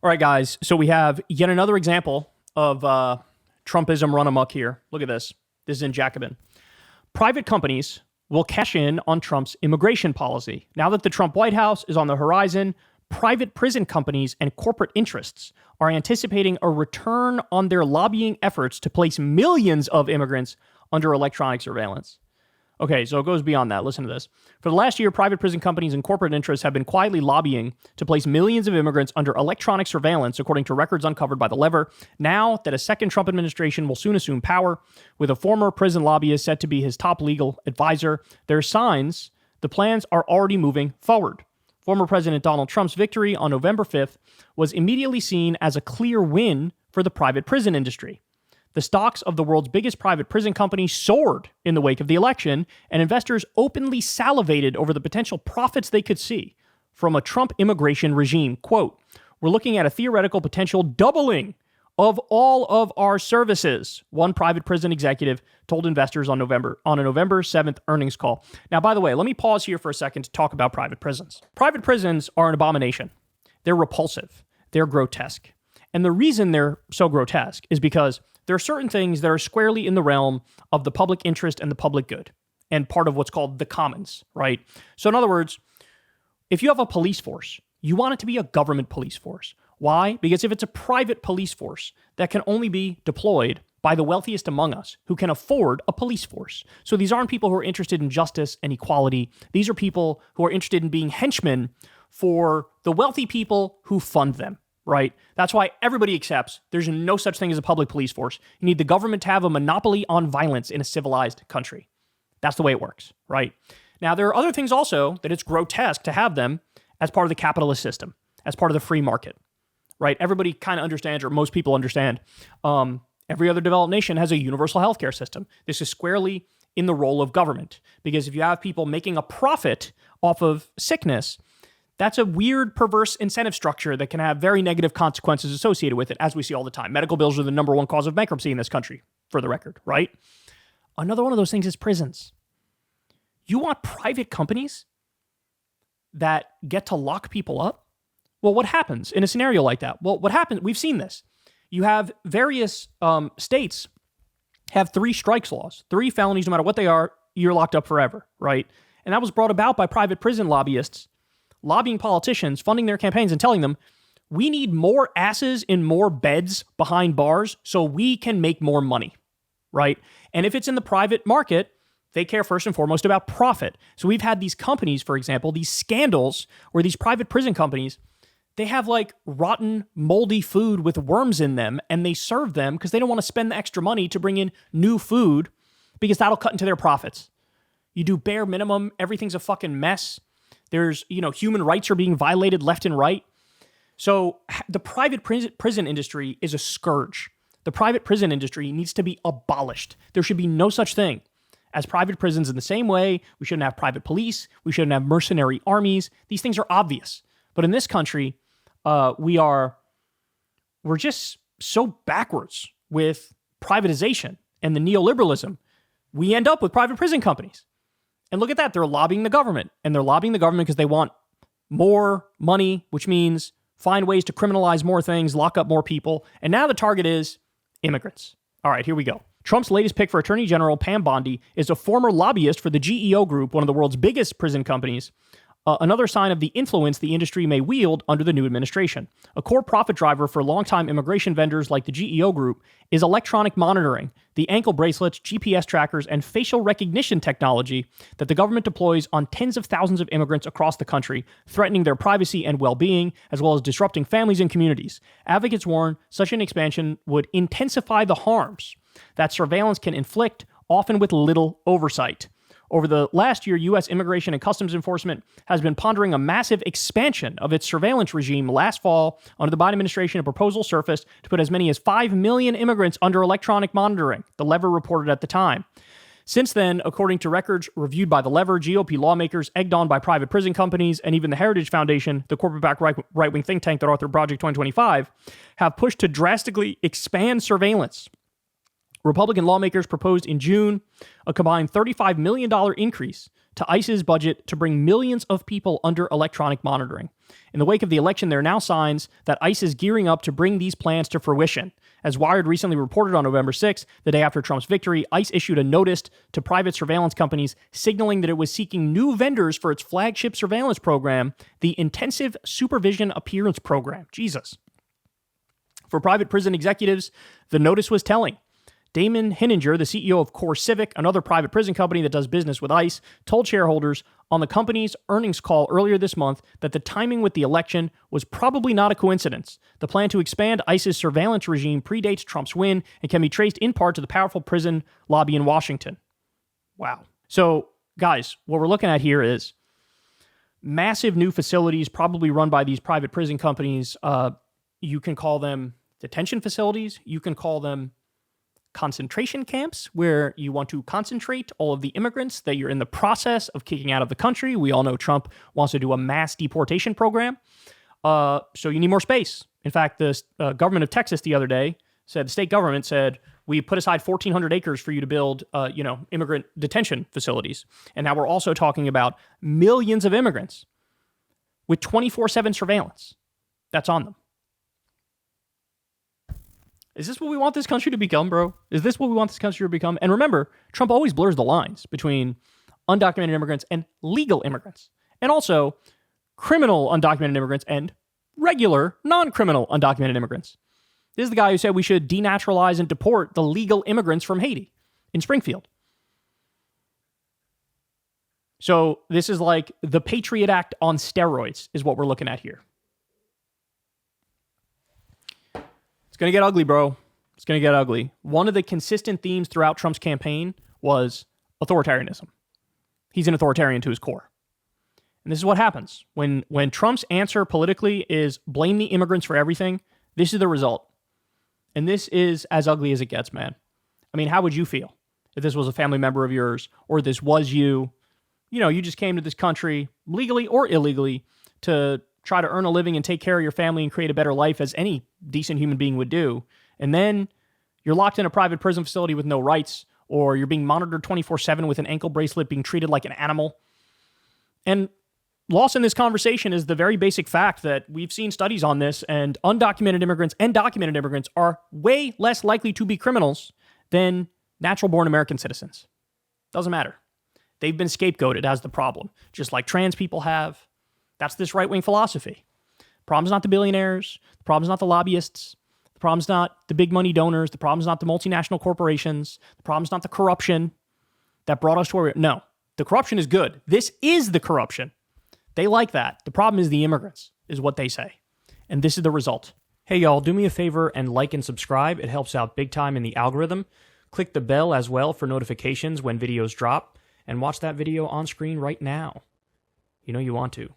All right, guys. So we have yet another example of Trumpism run amok here. Look at this. This is in Jacobin. Private companies will cash in on Trump's immigration policy. Now that the Trump White House is on the horizon, private prison companies and corporate interests are anticipating a return on their lobbying efforts to place millions of immigrants under electronic surveillance. Okay, so it goes beyond that. Listen to this. For the last year, private prison companies and corporate interests have been quietly lobbying to place millions of immigrants under electronic surveillance, according to records uncovered by The Lever. Now that a second Trump administration will soon assume power, with a former prison lobbyist set to be his top legal advisor, there are signs the plans are already moving forward. Former President Donald Trump's victory on November 5th was immediately seen as a clear win for the private prison industry. The stocks of the world's biggest private prison company soared in the wake of the election, and investors openly salivated over the potential profits they could see from a Trump immigration regime. Quote, "We're looking at a theoretical potential doubling of all of our services," one private prison executive told investors on a November 7th earnings call. Now, by the way, let me pause here for a second to talk about private prisons. Private prisons are an abomination. They're repulsive. They're grotesque. And the reason they're so grotesque is because there are certain things that are squarely in the realm of the public interest and the public good, and part of what's called the commons, right? So in other words, if you have a police force, you want it to be a government police force. Why? Because if it's a private police force, that can only be deployed by the wealthiest among us who can afford a police force. So these aren't people who are interested in justice and equality. These are people who are interested in being henchmen for the wealthy people who fund them. Right? That's why everybody accepts there's no such thing as a public police force. You need the government to have a monopoly on violence in a civilized country. That's the way it works, right? Now, there are other things also that it's grotesque to have them as part of the capitalist system, as part of the free market, right? Everybody kind of understands, or most people understand, every other developed nation has a universal healthcare system. This is squarely in the role of government, because if you have people making a profit off of sickness, that's a weird, perverse incentive structure that can have very negative consequences associated with it, as we see all the time. Medical bills are the number one cause of bankruptcy in this country, for the record, right? Another one of those things is prisons. You want private companies that get to lock people up? Well, what happens in a scenario like that? Well, what happens, we've seen this. You have various states have 3 strikes laws, 3 felonies, no matter what they are, you're locked up forever, right? And that was brought about by private prison lobbyists lobbying politicians, funding their campaigns, and telling them, we need more asses in more beds behind bars so we can make more money, right? And if it's in the private market, they care first and foremost about profit. So we've had these companies, for example, these scandals where these private prison companies, they have like rotten, moldy food with worms in them, and they serve them because they don't want to spend the extra money to bring in new food because that'll cut into their profits. You do bare minimum, everything's a fucking mess. There's, human rights are being violated left and right. So the private prison industry is a scourge. The private prison industry needs to be abolished. There should be no such thing as private prisons in the same way. We shouldn't have private police. We shouldn't have mercenary armies. These things are obvious. But in this country, we're just so backwards with privatization and the neoliberalism. We end up with private prison companies. And look at that. They're lobbying the government. And they're lobbying the government because they want more money, which means find ways to criminalize more things, lock up more people. And now the target is immigrants. All right, here we go. Trump's latest pick for Attorney General Pam Bondi is a former lobbyist for the GEO Group, one of the world's biggest prison companies. Another sign of the influence the industry may wield under the new administration. A core profit driver for longtime immigration vendors like the GEO Group is electronic monitoring, the ankle bracelets, GPS trackers, and facial recognition technology that the government deploys on tens of thousands of immigrants across the country, threatening their privacy and well-being, as well as disrupting families and communities. Advocates warn such an expansion would intensify the harms that surveillance can inflict, often with little oversight. Over the last year, U.S. Immigration and Customs Enforcement has been pondering a massive expansion of its surveillance regime. Last fall, under the Biden administration, a proposal surfaced to put as many as 5 million immigrants under electronic monitoring, The Lever reported at the time. Since then, according to records reviewed by The Lever, GOP lawmakers, egged on by private prison companies, and even the Heritage Foundation, the corporate-backed right-wing think tank that authored Project 2025, have pushed to drastically expand surveillance. Republican lawmakers proposed in June a combined $35 million increase to ICE's budget to bring millions of people under electronic monitoring. In the wake of the election, there are now signs that ICE is gearing up to bring these plans to fruition. As Wired recently reported on November 6th, the day after Trump's victory, ICE issued a notice to private surveillance companies signaling that it was seeking new vendors for its flagship surveillance program, the Intensive Supervision Appearance Program. Jesus. For private prison executives, the notice was telling. Damon Hinninger, the CEO of Core Civic, another private prison company that does business with ICE, told shareholders on the company's earnings call earlier this month that the timing with the election was probably not a coincidence. The plan to expand ICE's surveillance regime predates Trump's win and can be traced in part to the powerful prison lobby in Washington. Wow. So, guys, what we're looking at here is massive new facilities, probably run by these private prison companies. You can call them detention facilities. You can call them concentration camps, where you want to concentrate all of the immigrants that you're in the process of kicking out of the country. We all know Trump wants to do a mass deportation program. So you need more space. In fact, the government of Texas the other day said, the state government said, we put aside 1,400 acres for you to build, immigrant detention facilities. And now we're also talking about millions of immigrants with 24/7 surveillance that's on them. Is this what we want this country to become, bro? Is this what we want this country to become? And remember, Trump always blurs the lines between undocumented immigrants and legal immigrants. And also criminal undocumented immigrants and regular non-criminal undocumented immigrants. This is the guy who said we should denaturalize and deport the legal immigrants from Haiti in Springfield. So this is like the Patriot Act on steroids is what we're looking at here. It's going to get ugly, bro. It's going to get ugly. One of the consistent themes throughout Trump's campaign was authoritarianism. He's an authoritarian to his core. And this is what happens. When Trump's answer politically is blame the immigrants for everything, this is the result. And this is as ugly as it gets, man. I mean, how would you feel if this was a family member of yours or this was you? You know, you just came to this country legally or illegally to try to earn a living and take care of your family and create a better life as any decent human being would do. And then you're locked in a private prison facility with no rights, or you're being monitored 24/7 with an ankle bracelet, being treated like an animal. And lost in this conversation is the very basic fact that we've seen studies on this, and undocumented immigrants and documented immigrants are way less likely to be criminals than natural-born American citizens. Doesn't matter. They've been scapegoated as the problem, just like trans people have. That's this right-wing philosophy. The problem's not the billionaires. The problem's not the lobbyists. The problem's not the big money donors. The problem's not the multinational corporations. The problem's not the corruption that brought us to where we are. No, the corruption is good. This is the corruption. They like that. The problem is the immigrants, is what they say. And this is the result. Hey, y'all, do me a favor and like and subscribe. It helps out big time in the algorithm. Click the bell as well for notifications when videos drop. And watch that video on screen right now. You know you want to.